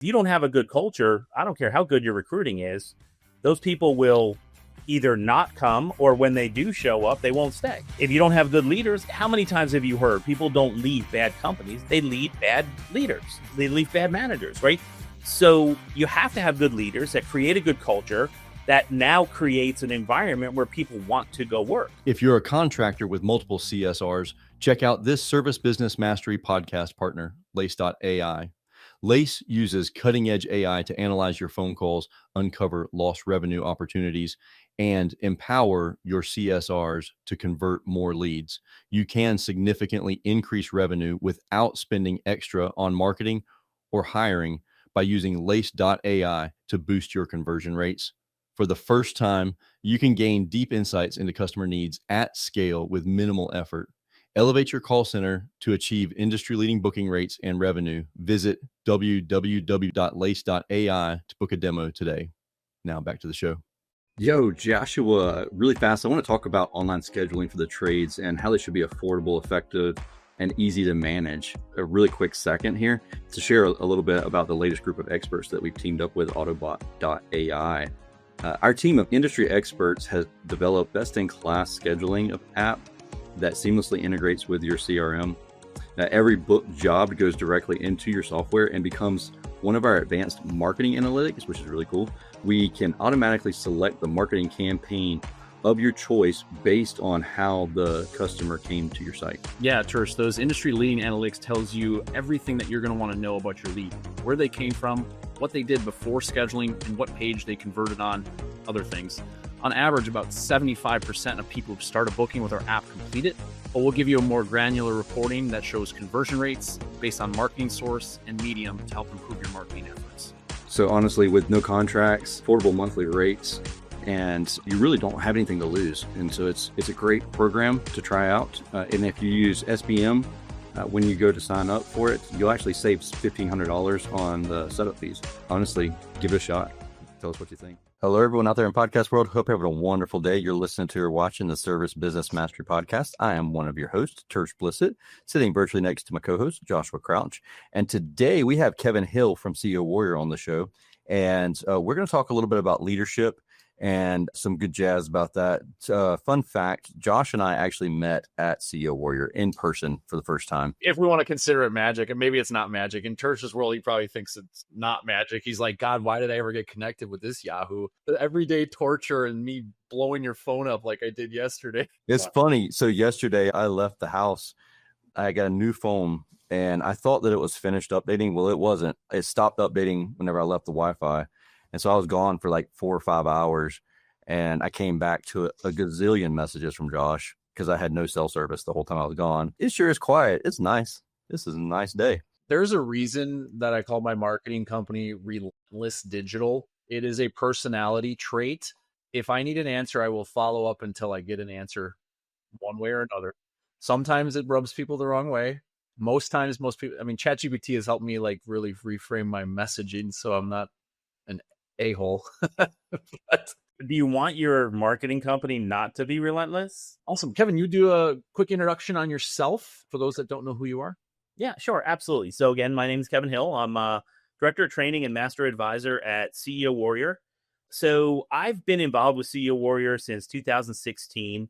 If you don't have a good culture, I don't care how good your recruiting is, those people will either not come, or when they do show up, they won't stay. If you don't have good leaders, how many times have you heard people don't leave bad companies? They leave bad leaders. They leave bad managers, right? So you have to have good leaders that create a good culture that now creates an environment where people want to go work. If you're a contractor with multiple CSRs, check out this Service Business Mastery podcast partner, Lace.ai. Lace uses cutting-edge AI to analyze your phone calls, uncover lost revenue opportunities, and empower your CSRs to convert more leads. You can significantly increase revenue without spending extra on marketing or hiring by using Lace.ai to boost your conversion rates. For the first time, you can gain deep insights into customer needs at scale with minimal effort. Elevate your call center to achieve industry-leading booking rates and revenue. Visit www.lace.ai to book a demo today. Now back to the show. Yo, Joshua, really fast, I want to talk about online scheduling for the trades and how they should be affordable, effective, and easy to manage. A really quick second here to share a little bit about the latest group of experts that we've teamed up with, Autobot.ai. Our team of industry experts has developed best-in-class scheduling app that seamlessly integrates with your CRM. Every booked job goes directly into your software and becomes one of our advanced marketing analytics, which is really cool. We can automatically select the marketing campaign of your choice based on how the customer came to your site. Yeah, Tersh, those industry-leading analytics tells you everything that you're going to want to know about your lead, where they came from, what they did before scheduling, and what page they converted on, other things. On average, about 75% of people who start a booking with our app complete it, but we'll give you a more granular reporting that shows conversion rates based on marketing source and medium to help improve your marketing efforts. So honestly, with no contracts, affordable monthly rates, and you really don't have anything to lose. And so it's a great program to try out. And if you use SBM, when you go to sign up for it, you'll actually save $1,500 on the setup fees. Honestly, give it a shot. Tell us what you think. Hello, everyone out there in podcast world. Hope you're having a wonderful day. You're listening to or watching the Service Business Mastery Podcast. I am one of your hosts, Tersh Blissett, sitting virtually next to my co-host, Joshua Crouch. And today we have Kevin Hill from CEO Warrior on the show. And we're going to talk a little bit about leadership and some good jazz about that. Fun fact, Josh and I actually met at CEO Warrior in person for the first time. If we want to consider it magic, and maybe it's not magic, in Tersh's world, he probably thinks it's not magic. He's like, God, why did I ever get connected with this Yahoo? The everyday torture and me blowing your phone up like I did yesterday. It's funny. So yesterday I left the house. I got a new phone and I thought that it was finished updating. Well, it wasn't. It stopped updating whenever I left the Wi-Fi. And so I was gone for like 4 or 5 hours, and I came back to a gazillion messages from Josh because I had no cell service the whole time I was gone. It sure is quiet. It's nice. This is a nice day. There's a reason that I call my marketing company Relentless Digital. It is a personality trait. If I need an answer, I will follow up until I get an answer one way or another. Sometimes it rubs people the wrong way. Most times, most people, ChatGPT has helped me like really reframe my messaging so I'm not an a-hole. But do you want your marketing company not to be relentless? Awesome. Kevin, you do a quick introduction on yourself for those that don't know who you are. Yeah, sure. Absolutely. So again, my name is Kevin Hill. I'm a Director of Training and Master Advisor at CEO Warrior. So I've been involved with CEO Warrior since 2016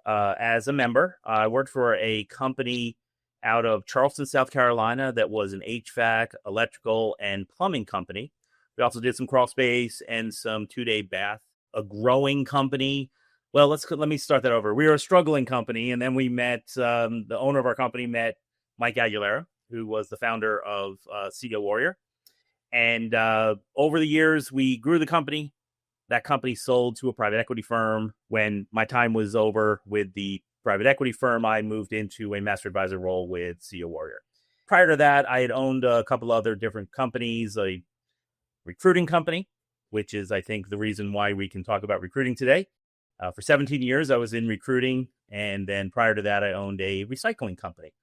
as a member. I worked for a company out of Charleston, South Carolina that was an HVAC, electrical, and plumbing company. We also did some crawl space and some 2-day bath, a growing company. Well, let me start that over. We were a struggling company, and then we met, the owner of our company met Mike Aguilera, who was the founder of CEO Warrior. And over the years, we grew the company. That company sold to a private equity firm. When my time was over with the private equity firm, I moved into a master advisor role with CEO Warrior. Prior to that, I had owned a couple other different companies, a recruiting company, which is, I think, the reason why we can talk about recruiting today. For 17 years, I was in recruiting. And then prior to that, I owned a recycling company,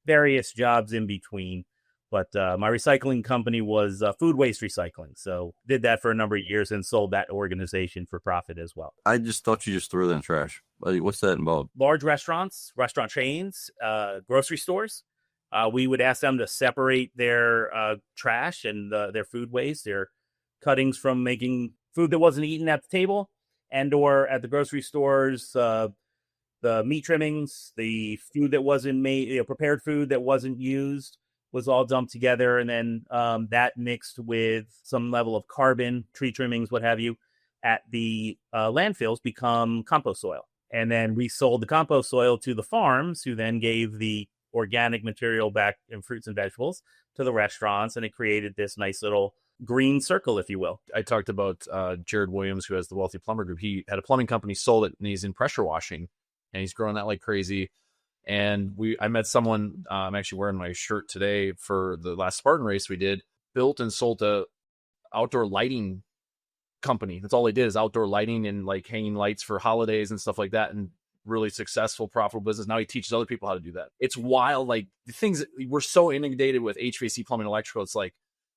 various jobs in between. But my recycling company was food waste recycling. So did that for a number of years and sold that organization for profit as well. I just thought you just threw it in the trash. What's that involved? Large restaurants, restaurant chains, grocery stores. We would ask them to separate their trash and their food waste, their cuttings from making food that wasn't eaten at the table, and or at the grocery stores, the meat trimmings, the food that wasn't made, prepared food that wasn't used was all dumped together. And then that mixed with some level of carbon, tree trimmings, what have you, at the landfills become compost soil. And then we sold the compost soil to the farms, who then gave the organic material back in fruits and vegetables to the restaurants. And it created this nice little green circle, if you will. I talked about Jared Williams, who has the Wealthy Plumber Group. He had a plumbing company, sold it, and he's in pressure washing, and he's growing that like crazy. And I met someone, I'm actually wearing my shirt today for the last Spartan race we did, built and sold a outdoor lighting company. That's all they did, is outdoor lighting and like hanging lights for holidays and stuff like that. And really successful, profitable business. Now he teaches other people how to do that. It's wild. Like the things that we're so inundated with HVAC, plumbing, electrical. It's like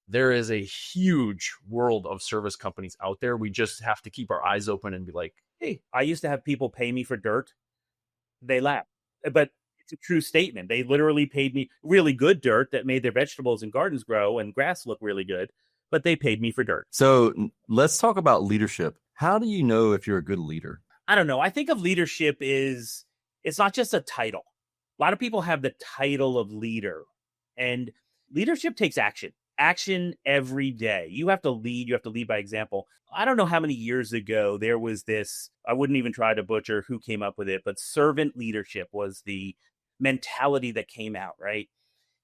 there is a huge world of service companies out there. We just have to keep our eyes open and be like, hey, I used to have people pay me for dirt. They laugh, but it's a true statement. They literally paid me really good dirt that made their vegetables and gardens grow and grass look really good, but they paid me for dirt. So let's talk about leadership. How do you know if you're a good leader? I don't know. I think of leadership it's not just a title. A lot of people have the title of leader, and leadership takes action every day. You have to lead by example. I don't know how many years ago there was this, I wouldn't even try to butcher who came up with it, but servant leadership was the mentality that came out, right?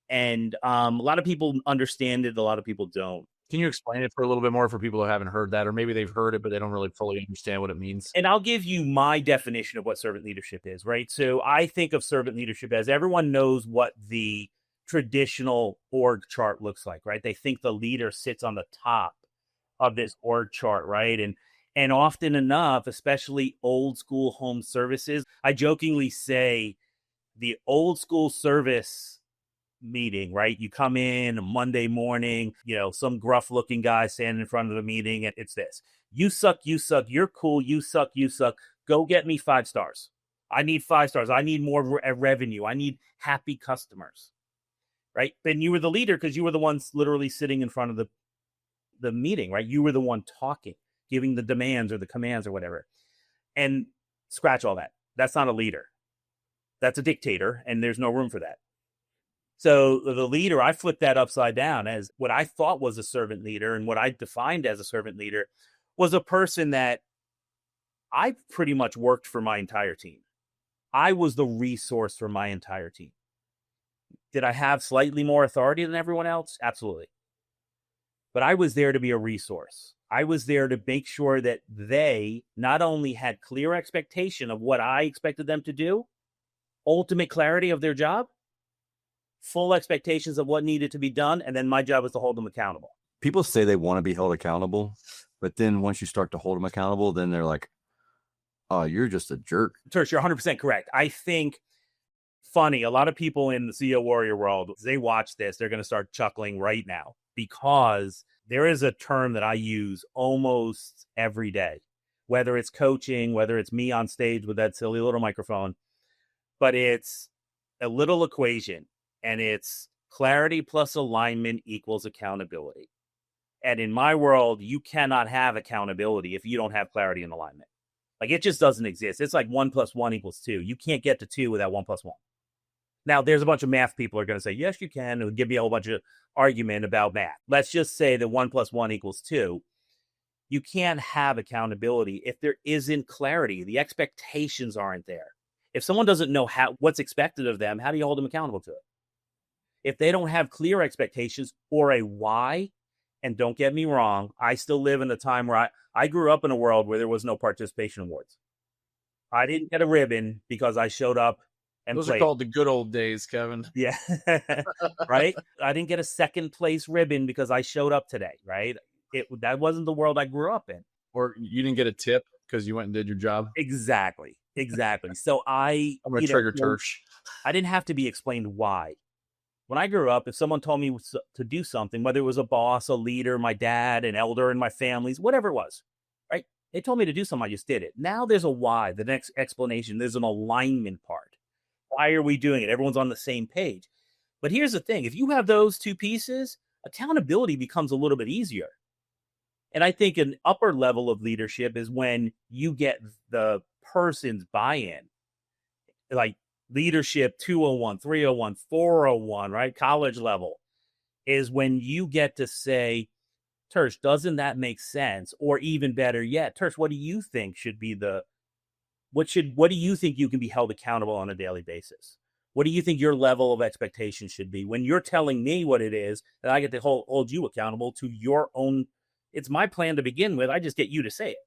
And a lot of people understand it, a lot of people don't. Can you explain it for a little bit more for people who haven't heard that, or maybe they've heard it, but they don't really fully understand what it means? And I'll give you my definition of what servant leadership is, right? So I think of servant leadership as everyone knows what the traditional org chart looks like, right? They think the leader sits on the top of this org chart, right? And often enough, especially old school home services, I jokingly say the old school service meeting, right? You come in Monday morning, some gruff looking guy standing in front of the meeting, and it's this: you suck, you're cool, you suck, go get me 5 stars. I need 5 stars. I need more revenue. I need happy customers, right? Then you were the leader because you were the ones literally sitting in front of the meeting, right? You were the one talking, giving the demands or the commands or whatever. And scratch all that. That's not a leader. That's a dictator, and there's no room for that. So the leader, I flipped that upside down as what I thought was a servant leader, and what I defined as a servant leader was a person that I pretty much worked for my entire team. I was the resource for my entire team. Did I have slightly more authority than everyone else? Absolutely. But I was there to be a resource. I was there to make sure that they not only had clear expectation of what I expected them to do, ultimate clarity of their job, full expectations of what needed to be done, and then my job was to hold them accountable. People say they want to be held accountable, but then once you start to hold them accountable, then they're like, oh, you're just a jerk. Tersh, you're 100% correct. I think, funny, a lot of people in the CEO Warrior world, they watch this, they're going to start chuckling right now, because there is a term that I use almost every day, whether it's coaching, whether it's me on stage with that silly little microphone, but it's a little equation. And it's clarity plus alignment equals accountability. And in my world, you cannot have accountability if you don't have clarity and alignment. Like, it just doesn't exist. It's like 1 + 1 = 2. You can't get to 2 without 1 + 1. Now, there's a bunch of math people are going to say, yes, you can, and give me a whole bunch of argument about math. Let's just say that 1 + 1 = 2. You can't have accountability if there isn't clarity. The expectations aren't there. If someone doesn't know what's expected of them, how do you hold them accountable to it? If they don't have clear expectations or a why, and don't get me wrong, I still live in a time where I grew up in a world where there was no participation awards. I didn't get a ribbon because I showed up and Those played. are called the good old days, Kevin. Yeah. Right? I didn't get a second place ribbon because I showed up today, right? That wasn't the world I grew up in. Or you didn't get a tip because you went and did your job. Exactly. So I'm going to trigger Tersh. I didn't have to be explained why. When I grew up, if someone told me to do something, whether it was a boss, a leader, my dad, an elder in my families, whatever it was, right? They told me to do something, I just did it. Now there's a why, the next explanation, there's an alignment part. Why are we doing it? Everyone's on the same page. But here's the thing. If you have those two pieces, accountability becomes a little bit easier. And I think an upper level of leadership is when you get the person's buy-in, like leadership 201, 301, 401, right? College level is when you get to say, Tersh, doesn't that make sense? Or even better yet, Tersh, what do you think should be what do you think you can be held accountable on a daily basis? What do you think your level of expectation should be? When you're telling me what it is, that I get to hold you accountable to your own. It's my plan to begin with. I just get you to say it.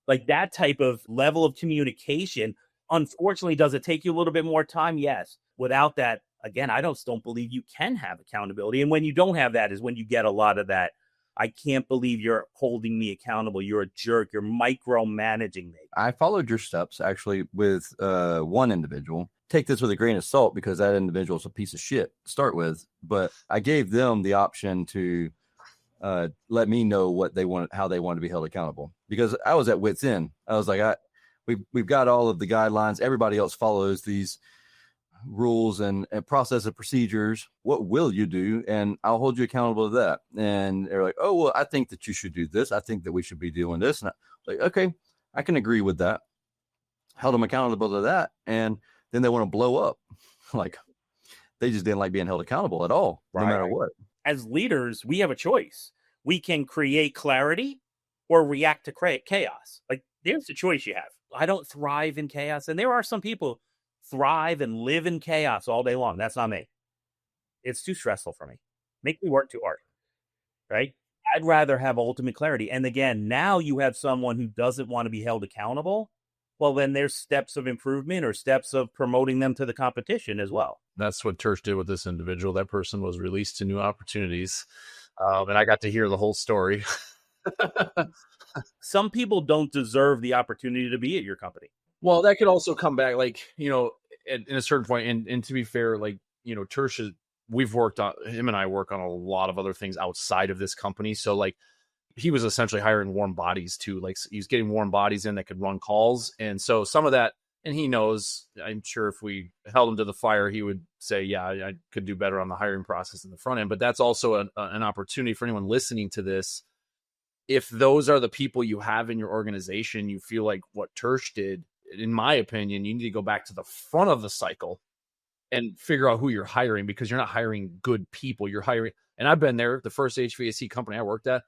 Like that type of level of communication, unfortunately, does it take you a little bit more time? Yes. Without that, again, I don't believe you can have accountability. And when you don't have that is when you get a lot of that. I can't believe you're holding me accountable. You're a jerk. You're micromanaging me. I followed your steps actually with one individual. Take this with a grain of salt because that individual is a piece of shit to start with. But I gave them the option to let me know what they want, how they want to be held accountable. Because I was at wit's end. I was like, we've got all of the guidelines. Everybody else follows these rules and process and procedures. What will you do? And I'll hold you accountable to that. And they're like, oh, well, I think that you should do this. I think that we should be doing this. And I was like, okay, I can agree with that. Held them accountable to that. And then they want to blow up. Like they just didn't like being held accountable at all, no matter what. As leaders, we have a choice. We can create clarity or react to chaos. Like there's the choice you have. I don't thrive in chaos. And there are some people thrive and live in chaos all day long. That's not me. It's too stressful for me. Make me work too hard, right? I'd rather have ultimate clarity. And again, now you have someone who doesn't want to be held accountable. Well, then there's steps of improvement or steps of promoting them to the competition as well. That's what Tersh did with this individual. That person was released to new opportunities. And I got to hear the whole story. Some people don't deserve the opportunity to be at your company. Well, that could also come back, like, you know, in a certain point. And to be fair, like, you know, Tersh him and I work on a lot of other things outside of this company. So like he was essentially hiring warm bodies too. Like he's getting warm bodies in that could run calls. And so some of that, and he knows, I'm sure if we held him to the fire, he would say, yeah, I could do better on the hiring process in the front end. But that's also an opportunity for anyone listening to this. If those are the people you have in your organization, you feel like what Tersh did, in my opinion, you need to go back to the front of the cycle and figure out who you're hiring, because you're not hiring good people. You're hiring, and I've been there, the first HVAC company I worked at,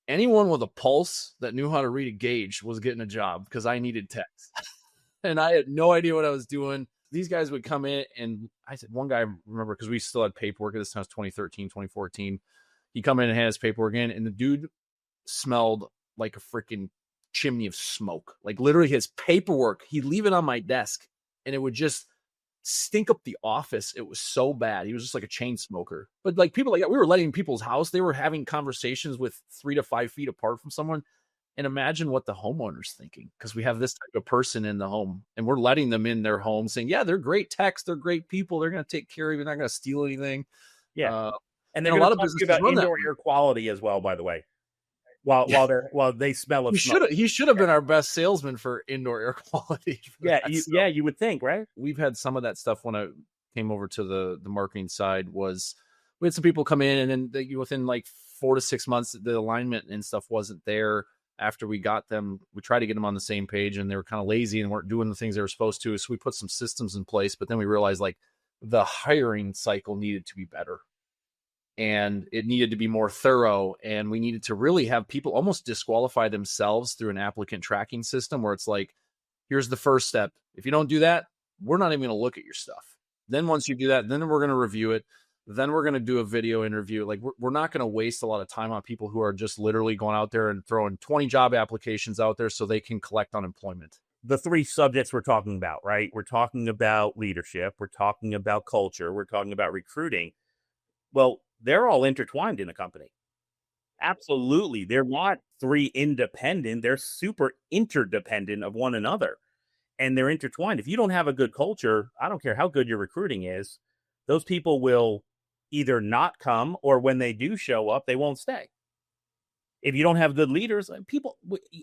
anyone with a pulse that knew how to read a gauge was getting a job because I needed techs. And I had no idea what I was doing. These guys would come in, and I said, one guy, I remember, because we still had paperwork at this time, it was 2013, 2014. He come in and had his paperwork in, and the dude smelled like a freaking chimney of smoke. Like literally his paperwork, he'd leave it on my desk and it would just stink up the office. It was so bad. He was just like a chain smoker. But like people like that, we were letting people's house, they were having conversations with 3 to 5 feet apart from someone. And imagine what the homeowner's thinking, because we have this type of person in the home and we're letting them in their home saying, yeah, they're great techs, they're great people, they're going to take care of you, they're not going to steal anything. Yeah. And they're a lot of businesses about indoor air quality as well, by the way. While they smell of smoke. He should have been our best salesman for indoor air quality. You would think, right? We've had some of that stuff when I came over to the marketing side. Was we had some people come in, and then within like 4 to 6 months, the alignment and stuff wasn't there. After we got them, we tried to get them on the same page, and they were kind of lazy and weren't doing the things they were supposed to. So we put some systems in place, but then we realized like the hiring cycle needed to be better. And it needed to be more thorough, and we needed to really have people almost disqualify themselves through an applicant tracking system where it's like, here's the first step. If you don't do that, we're not even going to look at your stuff. Then once you do that, then we're going to review it. Then we're going to do a video interview. Like we're not going to waste a lot of time on people who are just literally going out there and throwing 20 job applications out there so they can collect unemployment. The 3 subjects we're talking about, right? We're talking about leadership. We're talking about culture. We're talking about recruiting. Well, they're all intertwined in a company. Absolutely. They're not 3 independent. They're super interdependent of one another. And they're intertwined. If you don't have a good culture, I don't care how good your recruiting is, those people will either not come, or when they do show up, they won't stay. If you don't have good leaders, people,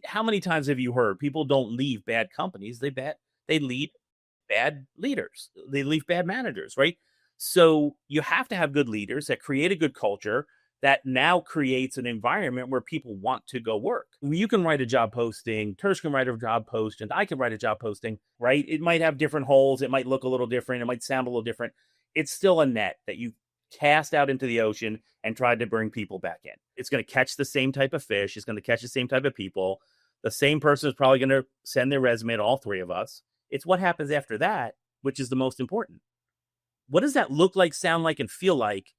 how many times have you heard people don't leave bad companies? They lead bad leaders. They leave bad managers, right? So you have to have good leaders that create a good culture that now creates an environment where people want to go work. You can write a job posting, Tersh can write a job post, and I can write a job posting, right? It might have different holes. It might look a little different. It might sound a little different. It's still a net that you cast out into the ocean and try to bring people back in. It's going to catch the same type of fish. It's going to catch the same type of people. The same person is probably going to send their resume to all three of us. It's what happens after that, which is the most important. What does that look like, sound like, and feel like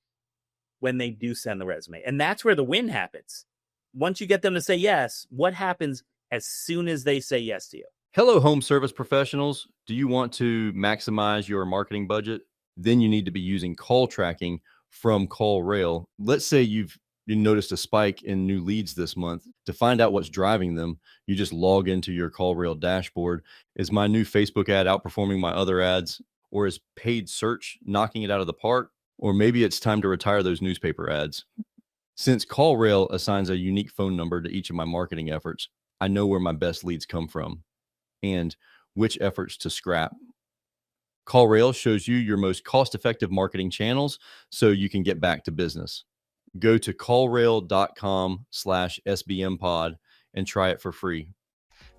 when they do send the resume? And that's where the win happens. Once you get them to say yes, what happens as soon as they say yes to you? Hello, home service professionals. Do you want to maximize your marketing budget? Then you need to be using call tracking from CallRail. Let's say you noticed a spike in new leads this month. To find out what's driving them, you just log into your CallRail dashboard. Is my new Facebook ad outperforming my other ads? Or is paid search knocking it out of the park? Or maybe it's time to retire those newspaper ads. Since CallRail assigns a unique phone number to each of my marketing efforts, I know where my best leads come from and which efforts to scrap. CallRail shows you your most cost-effective marketing channels so you can get back to business. Go to callrail.com/SBMpod and try it for free.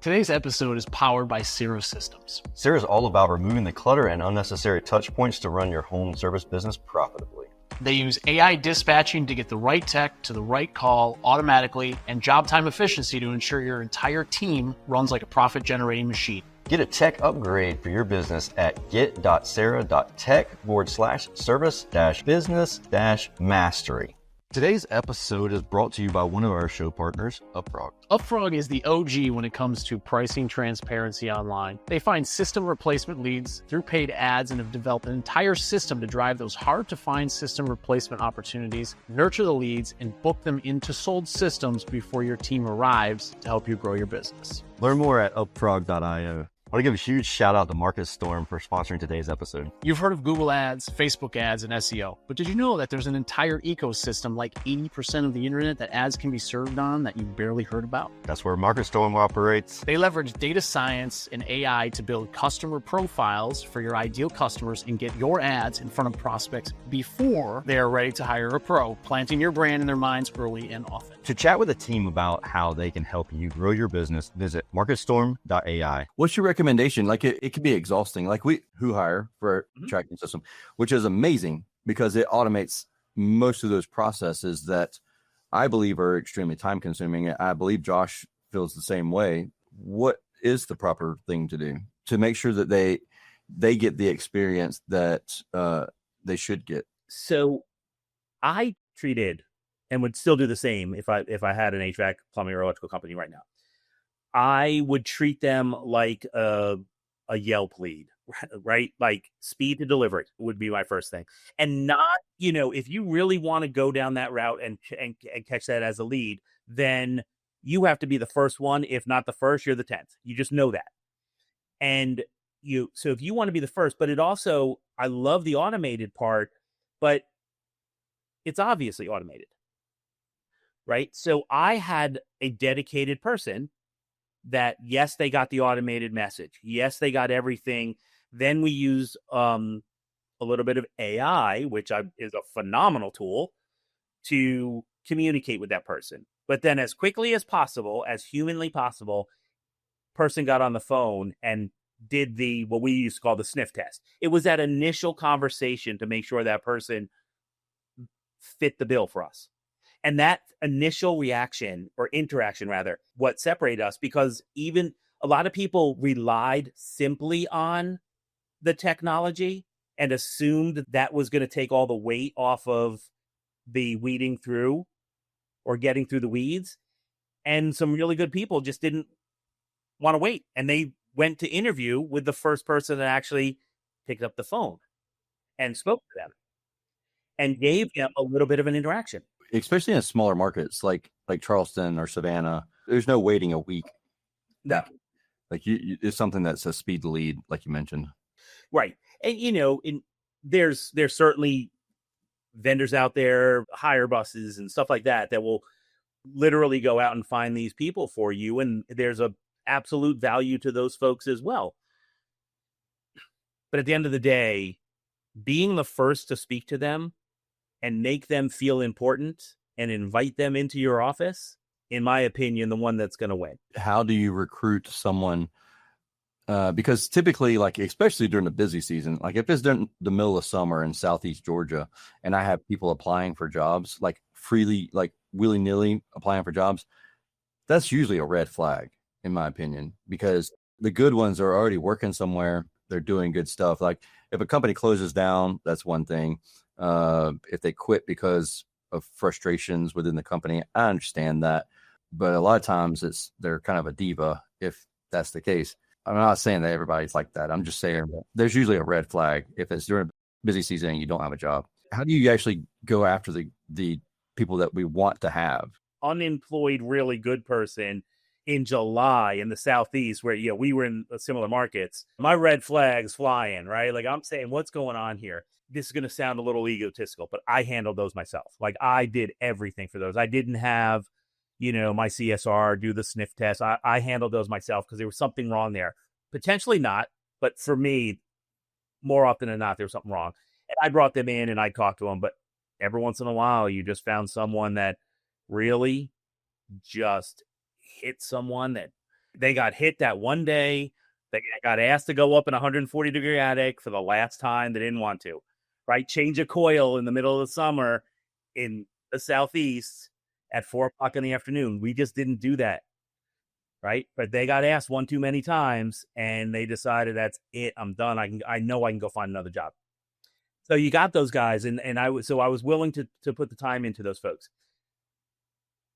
Today's episode is powered by Cirrus Systems. Cirrus is all about removing the clutter and unnecessary touch points to run your home service business profitably. They use AI dispatching to get the right tech to the right call automatically and job time efficiency to ensure your entire team runs like a profit-generating machine. Get a tech upgrade for your business at get.sarah.tech/service-business-mastery. Today's episode is brought to you by one of our show partners, UpFrog. UpFrog is the OG when it comes to pricing transparency online. They find system replacement leads through paid ads and have developed an entire system to drive those hard-to-find system replacement opportunities, nurture the leads, and book them into sold systems before your team arrives to help you grow your business. Learn more at upfrog.io. I want to give a huge shout out to Marcus Storm for sponsoring today's episode. You've heard of Google ads, Facebook ads, and SEO, but did you know that there's an entire ecosystem, like 80% of the internet, that ads can be served on that you barely heard about? That's where Marcus Storm operates. They leverage data science and AI to build customer profiles for your ideal customers and get your ads in front of prospects before they are ready to hire a pro, planting your brand in their minds early and often. To chat with a team about how they can help you grow your business, visit marcusstorm.ai. What's your recommendation? Like it could be exhausting. Like who hire for a tracking system, which is amazing because it automates most of those processes that I believe are extremely time consuming. I believe Josh feels the same way. What is the proper thing to do to make sure that they get the experience that they should get? So I treated and would still do the same if I had an HVAC, plumbing, or electrical company right now. I would treat them like a Yelp lead, right? Like speed to delivery would be my first thing. And not, if you really want to go down that route and catch that as a lead, then you have to be the first one. If not the first, you're the 10th. You just know that. And so if you want to be the first, but it also, I love the automated part, but it's obviously automated, right? So I had a dedicated person that, yes, they got the automated message. Yes, they got everything. Then we use a little bit of AI, which is a phenomenal tool to communicate with that person. But then as quickly as possible, as humanly possible, person got on the phone and did what we used to call the sniff test. It was that initial conversation to make sure that person fit the bill for us. And that initial reaction or interaction, rather, what separated us, because even a lot of people relied simply on the technology and assumed that was going to take all the weight off of the weeding through or getting through the weeds. And some really good people just didn't want to wait. And they went to interview with the first person that actually picked up the phone and spoke to them and gave them a little bit of an interaction. Especially in smaller markets like Charleston or Savannah, there's no waiting a week. No. Like it's something that's a speed lead, like you mentioned. Right. And, there's certainly vendors out there, hire buses and stuff like that will literally go out and find these people for you. And there's a absolute value to those folks as well. But at the end of the day, being the first to speak to them and make them feel important and invite them into your office, in my opinion, the one that's going to win. How do you recruit someone? Because typically, like, especially during the busy season, like if it's during the middle of summer in Southeast Georgia and I have people applying for jobs, like freely, like willy-nilly applying for jobs, that's usually a red flag, in my opinion, because the good ones are already working somewhere. They're doing good stuff. Like if a company closes down, that's one thing. If they quit because of frustrations within the company, I understand that. But a lot of times they're kind of a diva if that's the case. I'm not saying that everybody's like that. I'm just saying there's usually a red flag if it's during busy season and you don't have a job. How do you actually go after the people that we want to have? Unemployed, really good person in July in the Southeast, where we were in similar markets, my red flags flying, right? Like I'm saying, what's going on here? This is going to sound a little egotistical, but I handled those myself. Like I did everything for those. I didn't have, my CSR do the sniff test. I handled those myself because there was something wrong there. Potentially not, but for me, more often than not, there was something wrong. And I brought them in and I talked to them, but every once in a while, you just found someone that really just hit someone that they got hit that one day. They got asked to go up in a 140-degree attic for the last time. They didn't want to, right? Change a coil in the middle of the summer in the Southeast at 4:00 in the afternoon. We just didn't do that, right? But they got asked one too many times and they decided that's it. I'm done. I know I can go find another job. So you got those guys, and I was willing to put the time into those folks.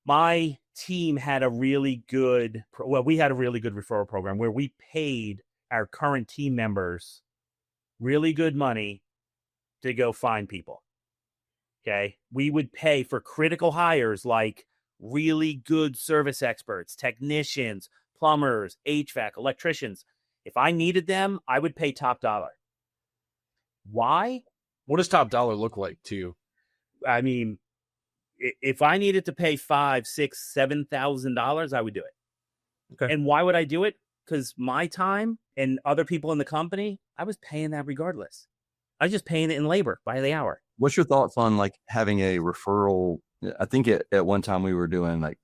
My team had a really good referral program where we paid our current team members really good money to go find people. Okay. We would pay for critical hires like really good service experts, technicians, plumbers, HVAC, electricians. If I needed them, I would pay top dollar. Why? What does top dollar look like to you? I mean, if I needed to pay $5,000, $6,000, $7,000, I would do it. Okay. And why would I do it? Because my time and other people in the company, I was paying that regardless. I was just paying it in labor by the hour. What's your thoughts on like having a referral? I think at one time we were doing like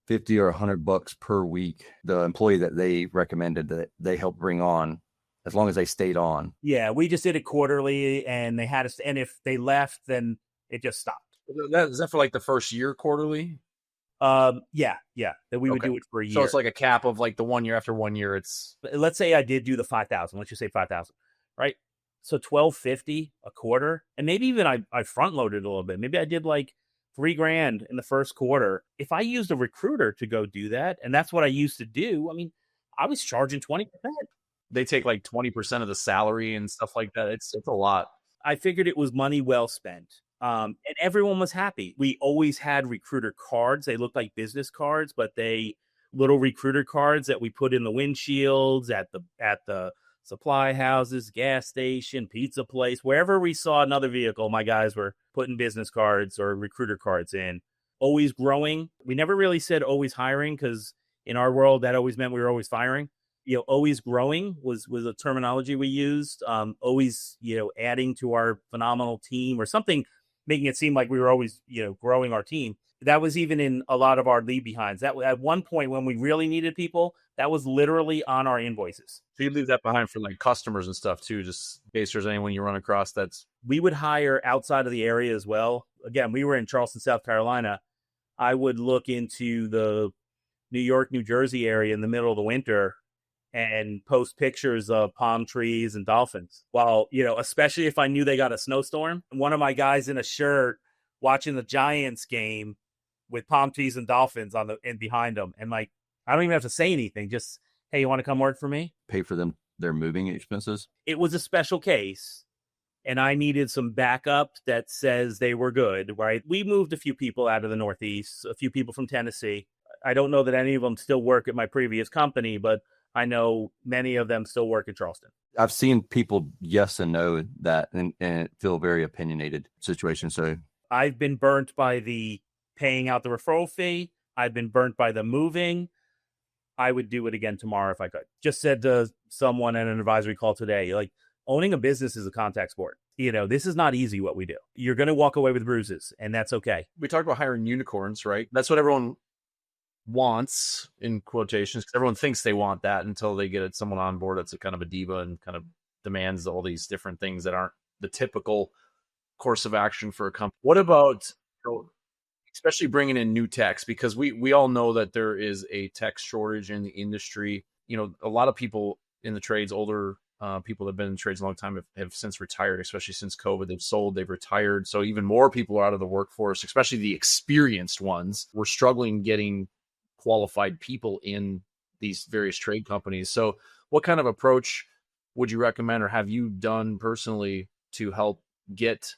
$50 or $100 per week. The employee that they recommended that they helped bring on, as long as they stayed on. Yeah, we just did it quarterly, and they had us. And if they left, then it just stopped. Is that for like the first year quarterly? Yeah. That we would do it for a year. So it's like a cap of like the 1 year after 1 year. It's let's say I did do the 5,000. Let's just say 5,000, right? So $1,250 a quarter, and maybe even I front loaded a little bit. Maybe I did like $3,000 in the first quarter. If I used a recruiter to go do that, and that's what I used to do, I mean, I was charging 20%. They take like 20% of the salary and stuff like that. It's a lot. I figured it was money well spent. And everyone was happy. We always had recruiter cards. They looked like business cards, but little recruiter cards that we put in the windshields at the supply houses, gas station, pizza place, wherever we saw another vehicle, my guys were putting business cards or recruiter cards in. Always growing. We never really said always hiring, because in our world, that always meant we were always firing. Always growing was a terminology we used. Always, adding to our phenomenal team or something, making it seem like we were always, growing our team. That was even in a lot of our leave behinds. That at one point when we really needed people, that was literally on our invoices. So you leave that behind for like customers and stuff too, just in case there's anyone you run across we would hire outside of the area as well. Again, we were in Charleston, South Carolina. I would look into the New York, New Jersey area in the middle of the winter and post pictures of palm trees and dolphins. While, especially if I knew they got a snowstorm, one of my guys in a shirt watching the Giants game with palm trees and dolphins and behind them. And like, I don't even have to say anything. Just, hey, you want to come work for me? Pay for their moving expenses. It was a special case, and I needed some backup that says they were good, right? We moved a few people out of the Northeast, a few people from Tennessee. I don't know that any of them still work at my previous company, but I know many of them still work in Charleston. I've seen people yes and no that and feel very opinionated situation. So I've been burnt by the paying out the referral fee. I've been burnt by the moving. I would do it again tomorrow if I could. Just said to someone at an advisory call today, like, owning a business is a contact sport. This is not easy what we do. You're going to walk away with bruises, and that's okay. We talked about hiring unicorns, right? That's what everyone wants, in quotations, because everyone thinks they want that until they get someone on board that's a kind of a diva and kind of demands all these different things that aren't the typical course of action for a company. What about, especially bringing in new techs? Because we all know that there is a tech shortage in the industry. A lot of people in the trades, older people that have been in trades a long time have since retired, especially since COVID. They've sold, they've retired. So even more people are out of the workforce, especially the experienced ones. We're struggling getting qualified people in these various trade companies. So what kind of approach would you recommend, or have you done personally to help get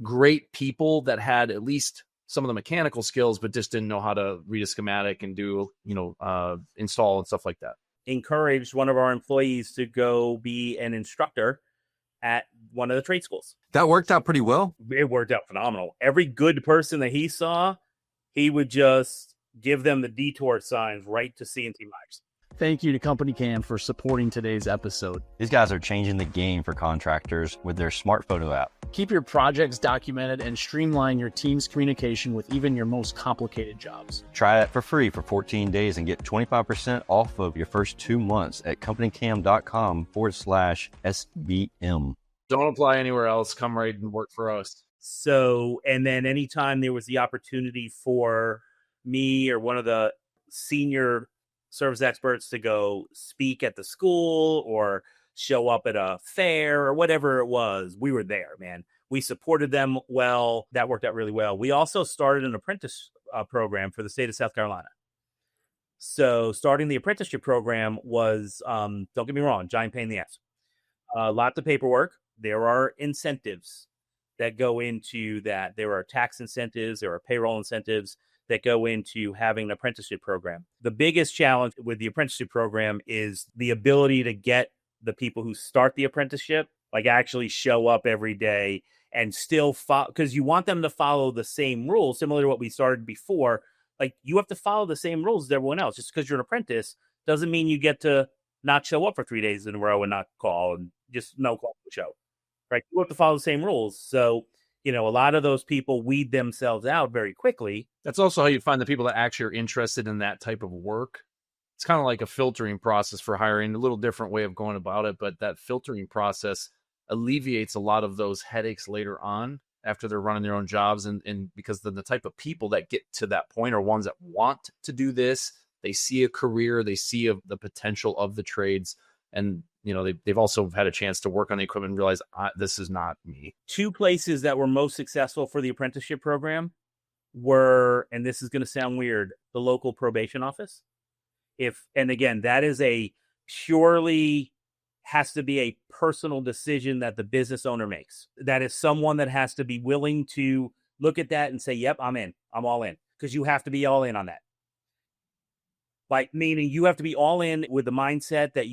great people that had at least some of the mechanical skills, but just didn't know how to read a schematic and do, install and stuff like that? Encouraged one of our employees to go be an instructor at one of the trade schools. That worked out pretty well. It worked out phenomenal. Every good person that he saw, he would just give them the detour signs right to CNC Myers. Thank you to Company Cam for supporting today's episode. These guys are changing the game for contractors with their smart photo app. Keep your projects documented and streamline your team's communication with even your most complicated jobs. Try it for free for 14 days and get 25% off of your first 2 months at companycam.com/SBM. Don't apply anywhere else. Come right and work for us. So, and then anytime there was the opportunity for me or one of the senior service experts to go speak at the school or show up at a fair or whatever it was, we were there, man. We supported them well. That worked out really well. We also started an apprentice program for the state of South Carolina. So starting the apprenticeship program was, don't get me wrong, giant pain in the ass. Lots of paperwork. There are incentives that go into that. There are tax incentives. There are payroll incentives that go into having an apprenticeship program. The biggest challenge with the apprenticeship program is the ability to get the people who start the apprenticeship, like actually show up every day and still follow, because you want them to follow the same rules, similar to what we started before. Like, you have to follow the same rules as everyone else. Just because you're an apprentice doesn't mean you get to not show up for 3 days in a row and not call and just no call the show, right? You have to follow the same rules. So, a lot of those people weed themselves out very quickly. That's also how you find the people that actually are interested in that type of work. It's kind of like a filtering process for hiring, a little different way of going about it, but that filtering process alleviates a lot of those headaches later on after they're running their own jobs. And because the type of people that get to that point are ones that want to do this. They see a career, they see the potential of the trades, and they've also had a chance to work on the equipment and realize this is not me. 2 places that were most successful for the apprenticeship program were, and this is going to sound weird, the local probation office. And again, that is purely has to be a personal decision that the business owner makes. That is someone that has to be willing to look at that and say, yep, I'm in. I'm all in. Because you have to be all in on that. Like, meaning you have to be all in with the mindset that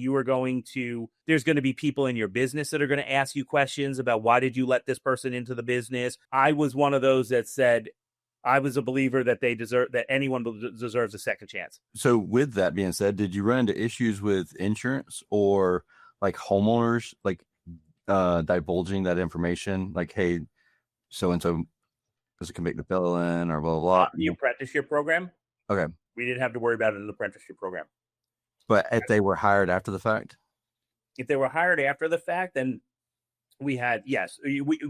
there's going to be people in your business that are going to ask you questions about why did you let this person into the business? I was one of those that said, I was a believer that that anyone deserves a second chance. So with that being said, did you run into issues with insurance or like homeowners, like divulging that information? Like, hey, so-and-so can make the bill in or blah, blah, blah. The apprenticeship program? Okay. We didn't have to worry about it in the apprenticeship program. But if they were hired after the fact? If they were hired after the fact, then we had, yes,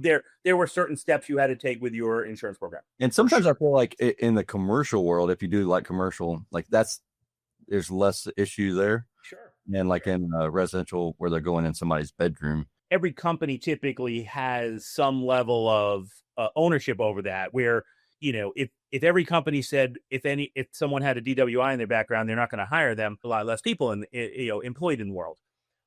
there were certain steps you had to take with your insurance program. And sometimes I feel like in the commercial world, if you do like commercial, like there's less issue there. Sure. And like in residential where they're going in somebody's bedroom. Every company typically has some level of ownership over that, where, if every company said if someone had a DWI in their background, they're not going to hire them. A lot less people employed in the world.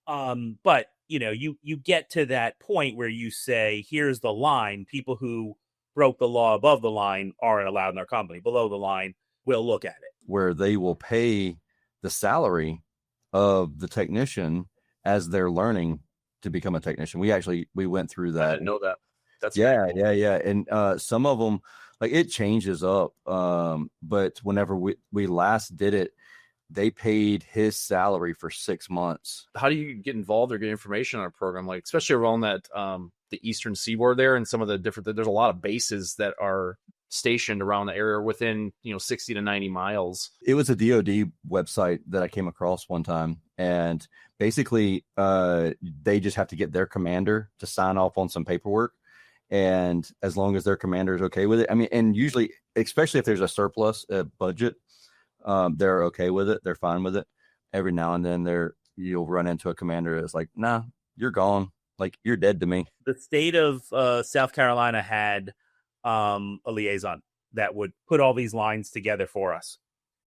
But you get to that point where you say, here's the line. People who broke the law above the line aren't allowed in our company. Below the line, we'll look at it. Where they will pay the salary of the technician as they're learning to become a technician. We went through that. I didn't know that. That's yeah. cool. And some of them, like, it changes up. But whenever we last did it, they paid his salary for 6 months. How do you get involved or get information on a program, like especially around that the eastern seaboard there, and some of the different, there's a lot of bases that are stationed around the area within 60 to 90 miles. It was a DoD website that I came across one time, and basically they just have to get their commander to sign off on some paperwork, and as long as their commander is okay with it, I mean, and usually, especially if there's a surplus budget, they're okay with it, they're fine with it. Every now and then you'll run into a commander that's like, nah, you're gone, like you're dead to me. The state of South Carolina had a liaison that would put all these lines together for us.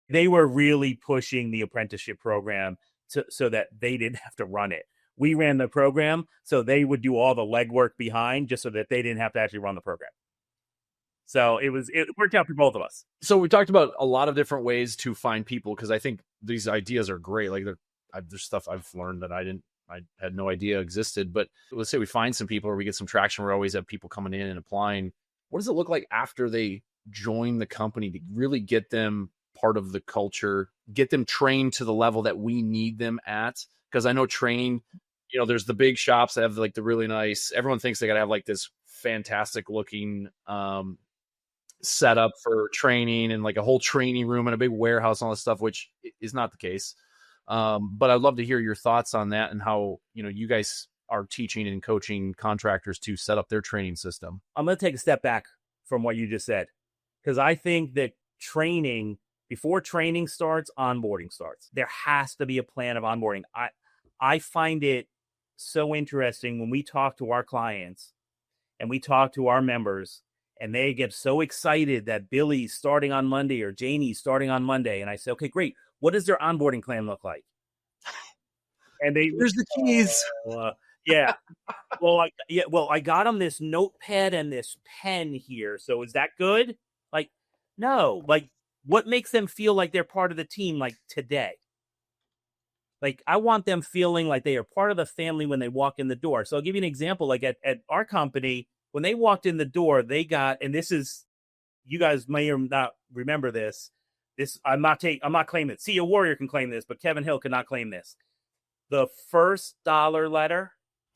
They were really pushing the apprenticeship program so that they didn't have to run it. We ran the program, so they would do all the legwork behind just so that they didn't have to actually run the program. So it worked out for both of us. So we talked about a lot of different ways to find people, because I think these ideas are great. Like there's stuff I've learned that I had no idea existed. But let's say we find some people or we get some traction. We always have people coming in and applying. What does it look like after they join the company to really get them part of the culture, get them trained to the level that we need them at? Because I know training, there's the big shops that have like the really nice, everyone thinks they got to have like this fantastic looking setup for training and like a whole training room and a big warehouse and all this stuff, which is not the case. But I'd love to hear your thoughts on that and how, you guys are teaching and coaching contractors to set up their training system. I'm going to take a step back from what you just said, because I think that before training starts, onboarding starts. There has to be a plan of onboarding. I find it so interesting when we talk to our clients and we talk to our members and they get so excited that Billy's starting on Monday or Janie's starting on Monday. And I say, okay, great. What does their onboarding plan look like? And here's the keys. Yeah. Well, I got them this notepad and this pen here. So is that good? Like, no. Like, what makes them feel like they're part of the team, like today? Like, I want them feeling like they are part of the family when they walk in the door. So I'll give you an example. Like at our company, when they walked in the door, they got, and this is, you guys may or not remember this. I'm not claiming it. CEO Warrior can claim this, but Kevin Hill cannot claim this. The first dollar letter.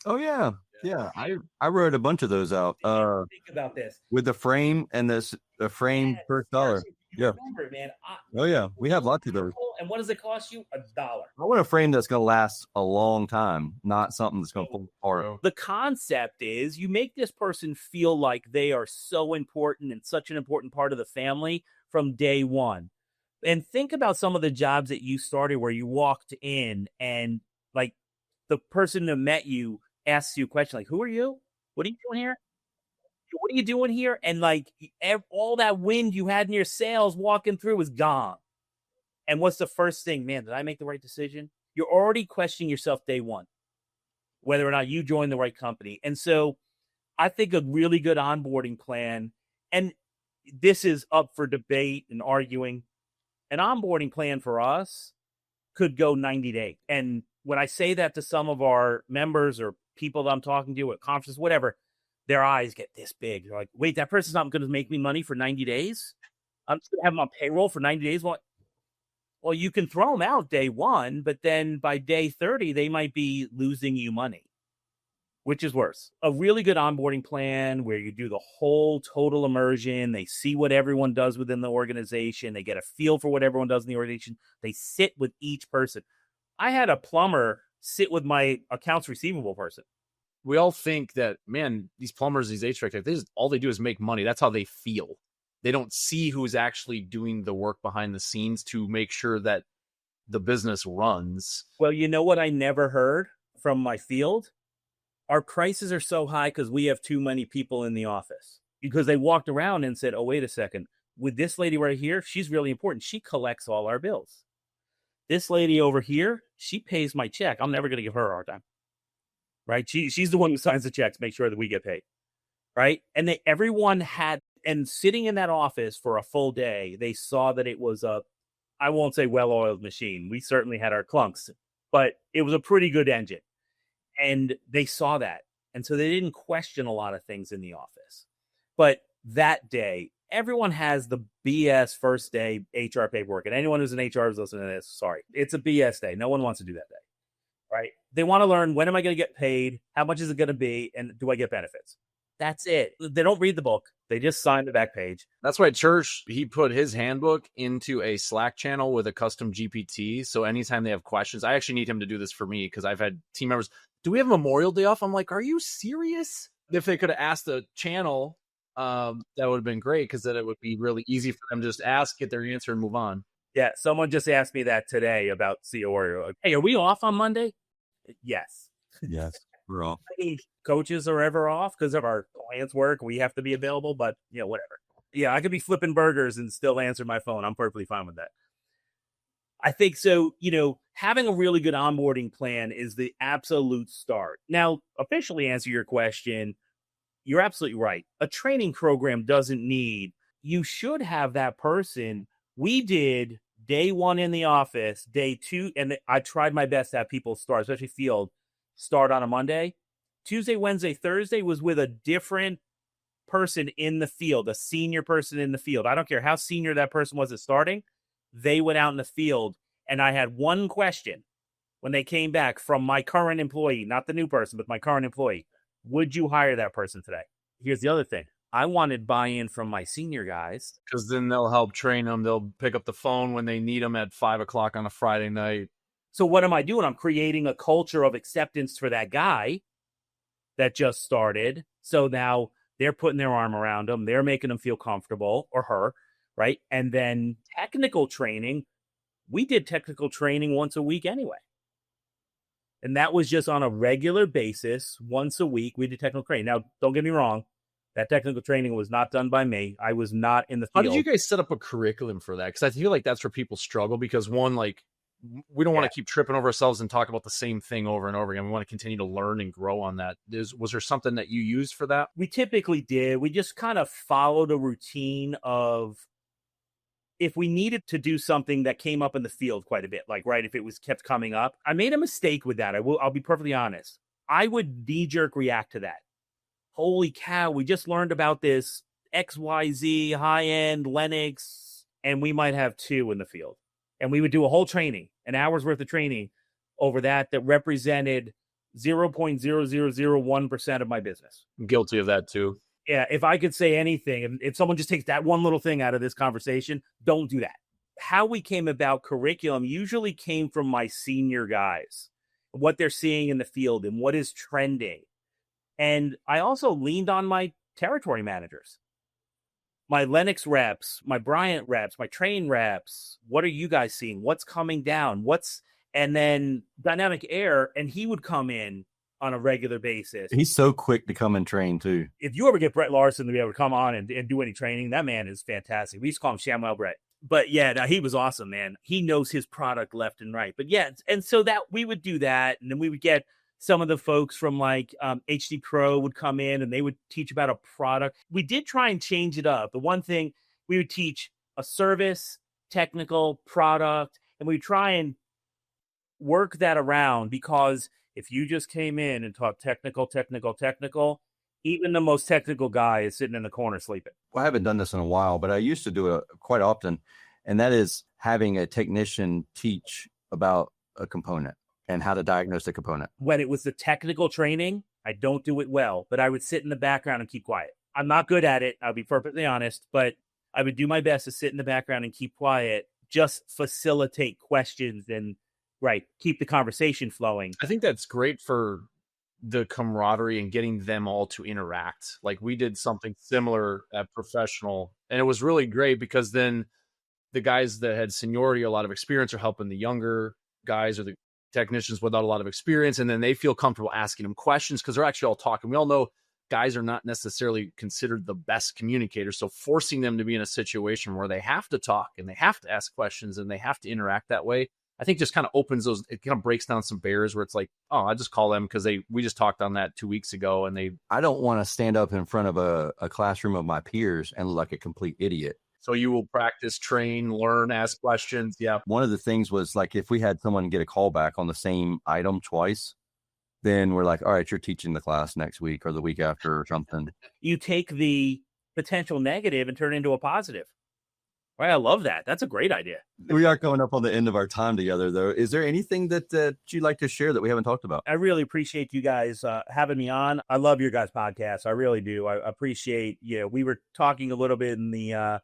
Oh yeah. Yeah. I wrote a bunch of those out. Think about this. With the frame and the frame first dollar. Yeah. Remember it, man. Oh yeah. We have lots of those. And what does it cost you? $1. I want a frame that's going to last a long time, not something that's going to fall apart. The concept is you make this person feel like they are so important and such an important part of the family from day one. And think about some of the jobs that you started where you walked in and like the person that met you asks you a question like, who are you? What are you doing here? What are you doing here? And like all that wind you had in your sails walking through was gone. And what's the first thing? Man, did I make the right decision? You're already questioning yourself day one, whether or not you joined the right company. And so I think a really good onboarding plan, and this is up for debate and arguing, an onboarding plan for us could go 90 days. And when I say that to some of our members or people that I'm talking to at conferences, whatever, their eyes get this big. They're like, wait, that person's not going to make me money for 90 days? I'm just going to have them on payroll for 90 days? Well, you can throw them out day one, but then by day 30, they might be losing you money. Which is worse? A really good onboarding plan where you do the whole total immersion. They see what everyone does within the organization. They get a feel for what everyone does in the organization. They sit with each person. I had a plumber sit with my accounts receivable person. We all think that, man, these plumbers, these HVAC, all they do is make money. That's how they feel. They don't see who's actually doing the work behind the scenes to make sure that the business runs. Well, you know what I never heard from my field? Our prices are so high because we have too many people in the office. Because they walked around and said, oh, wait a second. With this lady right here, she's really important. She collects all our bills. This lady over here, she pays my check. I'm never going to give her a hard time. Right? She's the one who signs the checks, make sure that we get paid. Right? And everyone had, and sitting in that office for a full day, they saw that it was I won't say well-oiled machine. We certainly had our clunks, but it was a pretty good engine. And they saw that. And so they didn't question a lot of things in the office. But that day, everyone has the BS first day HR paperwork. And anyone who's in HR is listening to this, sorry. It's a BS day. No one wants to do that day. right? They want to learn, when am I going to get paid? How much is it going to be? And do I get benefits? That's it. They don't read the book. They just sign the back page. That's why Tersh, he put his handbook into a Slack channel with a custom GPT. So anytime they have questions, I actually need him to do this for me because I've had team members, do we have Memorial Day off? I'm like, are you serious? If they could have asked the channel, that would have been great because then it would be really easy for them to just ask, get their answer, and move on. Yeah, someone just asked me that today about CEO Warrior. Like, hey, are we off on Monday? Yes. Yes, we're off. Coaches are ever off because of our clients' work. We have to be available, but whatever. Yeah, I could be flipping burgers and still answer my phone. I'm perfectly fine with that. I think so. Having a really good onboarding plan is the absolute start. Now, officially answer your question, you're absolutely right. A training program doesn't need, you should have that person. We did day 1 in the office, day 2, and I tried my best to have people start, especially field, start on a Monday. Tuesday, Wednesday, Thursday was with a different person in the field, a senior person in the field. I don't care how senior that person was at starting. They went out in the field, and I had one question when they came back from my current employee, not the new person, but my current employee. Would you hire that person today? Here's the other thing. I wanted buy-in from my senior guys. Because then they'll help train them. They'll pick up the phone when they need them at 5 o'clock on a Friday night. So what am I doing? I'm creating a culture of acceptance for that guy that just started. So now they're putting their arm around them. They're making them feel comfortable, or her, right? And then technical training. We did technical training once a week anyway. And that was just on a regular basis. Once a week, we did technical training. Now, don't get me wrong. That technical training was not done by me. I was not in the field. How did you guys set up a curriculum for that? Because I feel like that's where people struggle because one, like, we don't want to keep tripping over ourselves and talk about the same thing over and over again. We want to continue to learn and grow on that. Was there something that you used for that? We typically did. We just kind of followed a routine of, if we needed to do something that came up in the field quite a bit, like, right, if it was kept coming up, I made a mistake with that. I'll be perfectly honest. I would knee-jerk react to that. Holy cow, we just learned about this XYZ high-end Lennox, and we might have 2 in the field. And we would do a whole training, an hour's worth of training over that represented 0.0001% of my business. I'm guilty of that too. Yeah, if I could say anything, if someone just takes that one little thing out of this conversation, don't do that. How we came about curriculum usually came from my senior guys, what they're seeing in the field and what is trending. And I also leaned on my territory managers, my Lennox reps, my Bryant reps, my Train reps. What are you guys seeing? What's coming down? And then Dynamic Air, and he would come in on a regular basis. He's so quick to come and train too. If you ever get Brett Larson to be able to come on and do any training, that man is fantastic. We used to call him Shamwell Brett. But yeah, no, he was awesome, man. He knows his product left and right. But yeah, and so that we would do that, and then we would get some of the folks from like HD Pro would come in and they would teach about a product. We did try and change it up. The one thing, we would teach a service, technical, product, and we would try and work that around, because if you just came in and taught technical, even the most technical guy is sitting in the corner sleeping. Well, I haven't done this in a while, but I used to do it quite often. And that is having a technician teach about a component and how to diagnose the component. When it was the technical training, I don't do it well, but I would sit in the background and keep quiet. I'm not good at it, I'll be perfectly honest, but I would do my best to sit in the background and keep quiet, just facilitate questions and keep the conversation flowing. I think that's great for the camaraderie and getting them all to interact. Like, we did something similar at Professional, and it was really great because then the guys that had seniority, a lot of experience, are helping the younger guys or the technicians without a lot of experience, and then they feel comfortable asking them questions because they're actually all talking. We all know guys are not necessarily considered the best communicators, so forcing them to be in a situation where they have to talk and they have to ask questions and they have to interact that way, I think just kind of opens those, it kind of breaks down some barriers where it's like, oh, I just call them because we just talked on that 2 weeks ago, and I don't want to stand up in front of a classroom of my peers and look like a complete idiot. So you will practice, train, learn, ask questions. Yeah. One of the things was, like, if we had someone get a callback on the same item twice, then we're like, all right, you're teaching the class next week or the week after or something. You take the potential negative and turn it into a positive. Right, I love that. That's a great idea. We are coming up on the end of our time together, though. Is there anything that you'd like to share that we haven't talked about? I really appreciate you guys having me on. I love your guys' podcast. I really do. I appreciate, we were talking a little bit in the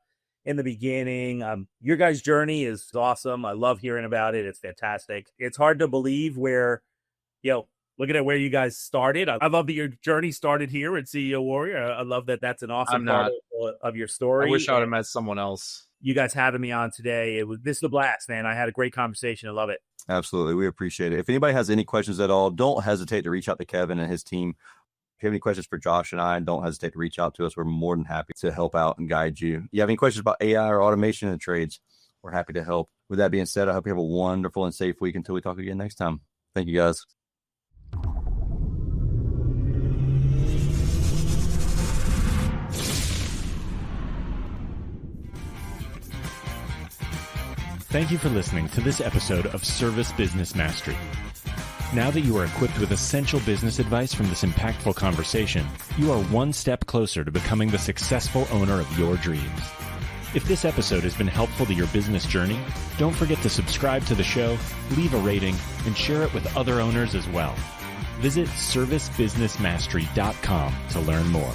beginning. Your guys' journey is awesome. I love hearing about it. It's fantastic. It's hard to believe where, looking at where you guys started. I love that your journey started here at CEO Warrior. I love that that's an awesome part of your story. I wish I would have met someone else. You guys having me on today. This is a blast, man. I had a great conversation. I love it. Absolutely. We appreciate it. If anybody has any questions at all, don't hesitate to reach out to Kevin and his team. If you have any questions for Josh and I, don't hesitate to reach out to us. We're more than happy to help out and guide you. You have any questions about AI or automation in the trades, we're happy to help. With that being said, I hope you have a wonderful and safe week until we talk again next time. Thank you, guys. Thank you for listening to this episode of Service Business Mastery. Now that you are equipped with essential business advice from this impactful conversation, you are one step closer to becoming the successful owner of your dreams. If this episode has been helpful to your business journey, don't forget to subscribe to the show, leave a rating, and share it with other owners as well. Visit servicebusinessmastery.com to learn more.